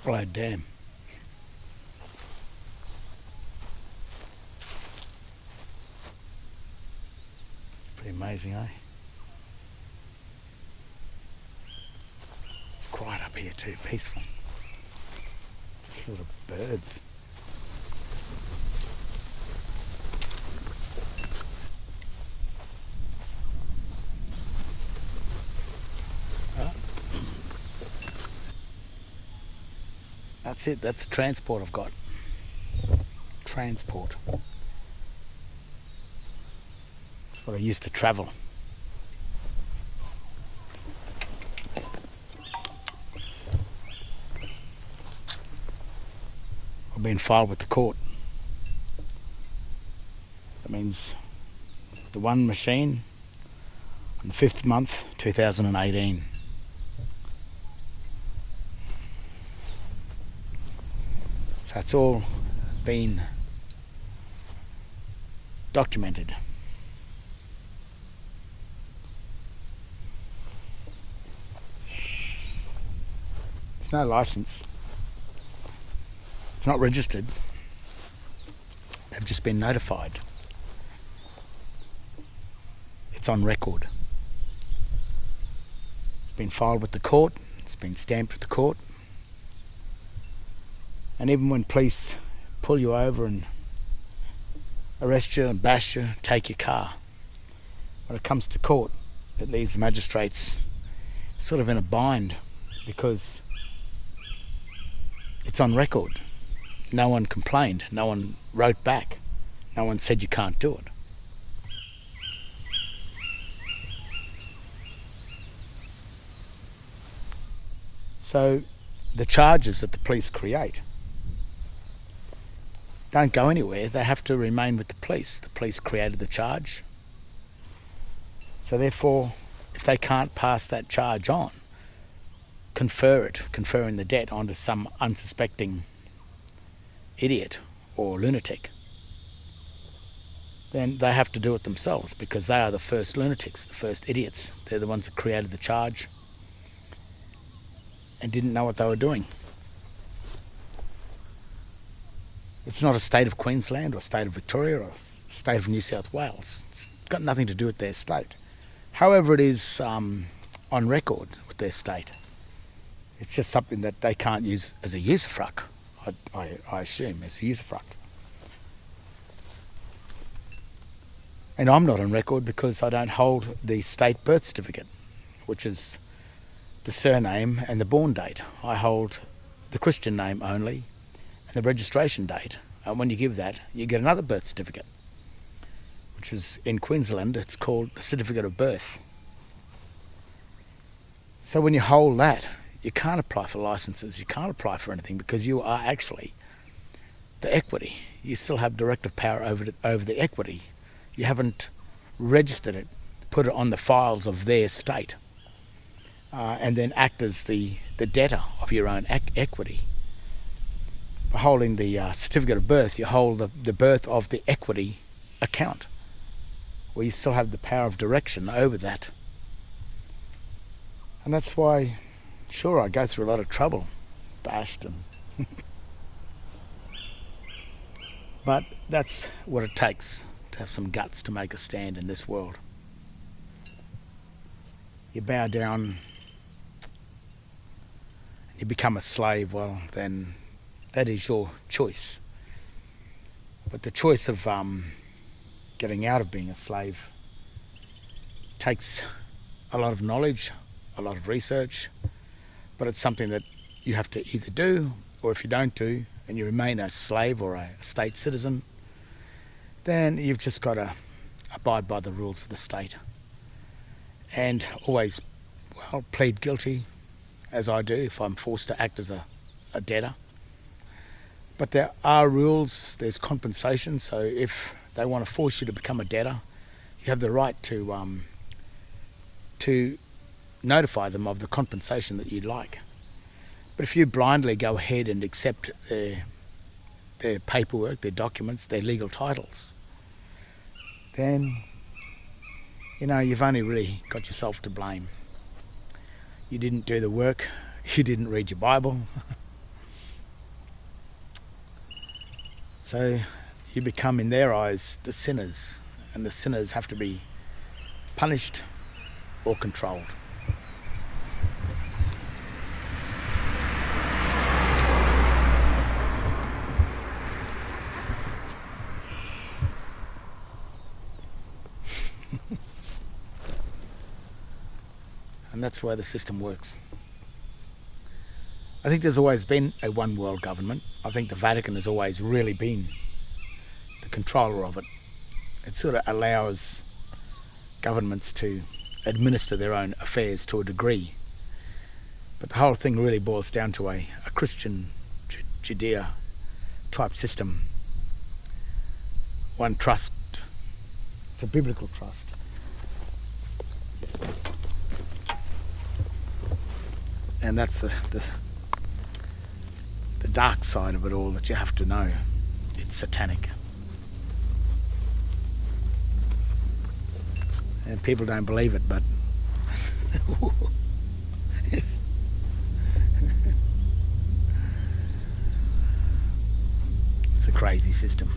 Buffalo Dam. It's pretty amazing, eh? It's quiet up here too, peaceful. Just little birds. That's it, that's the transport I've got. Transport. That's what I used to travel. I've been filed with the court. That means the one machine on the 5th month, 2018. So it's all been documented. There's no license. It's not registered. They've just been notified. It's on record. It's been filed with the court. It's been stamped with the court. And even when police pull you over and arrest you and bash you, take your car, when it comes to court, it leaves the magistrates sort of in a bind because it's on record. No one complained, no one wrote back, no one said you can't do it. So the charges that the police create don't go anywhere. They have to remain with the police. The police created the charge. So therefore, if they can't pass that charge on, conferring the debt onto some unsuspecting idiot or lunatic, then they have to do it themselves because they are the first lunatics, the first idiots. They're the ones that created the charge and didn't know what they were doing. It's not a state of Queensland or state of Victoria or state of New South Wales. It's got nothing to do with their state. However, it is on record with their state. It's just something that they can't use as a usufruct, I assume, as a usufruct. And I'm not on record because I don't hold the state birth certificate, which is the surname and the born date. I hold the Christian name only, the registration date, and when you give that, you get another birth certificate, which is in Queensland, it's called the certificate of birth. So when you hold that, you can't apply for licenses, you can't apply for anything because you are actually the equity. You still have directive power over the equity. You haven't registered it, put it on the files of their state, and then act as the debtor of your own equity. By holding the certificate of birth, you hold the birth of the equity account, where you still have the power of direction over that. And that's why, sure, I go through a lot of trouble, bashed and but that's what it takes to have some guts to make a stand in this world. You bow down and you become a slave, well then that is your choice. But the choice of getting out of being a slave takes a lot of knowledge, a lot of research, but it's something that you have to either do, or if you don't do and you remain a slave or a state citizen, then you've just got to abide by the rules of the state and always, well, plead guilty, as I do if I'm forced to act as a debtor. But there are rules, there's compensation, so if they want to force you to become a debtor, you have the right to notify them of the compensation that you'd like. But if you blindly go ahead and accept their paperwork, their documents, their legal titles, then, you know, you've only really got yourself to blame. You didn't do the work, you didn't read your Bible, So you become, in their eyes, the sinners, and the sinners have to be punished or controlled. And that's why the system works. I think there's always been a one world government. I think the Vatican has always really been the controller of it. It sort of allows governments to administer their own affairs to a degree. But the whole thing really boils down to a Christian Judea type system. One trust. It's a biblical trust. And that's the dark side of it all that you have to know. It's satanic. And people don't believe it, but it's a crazy system.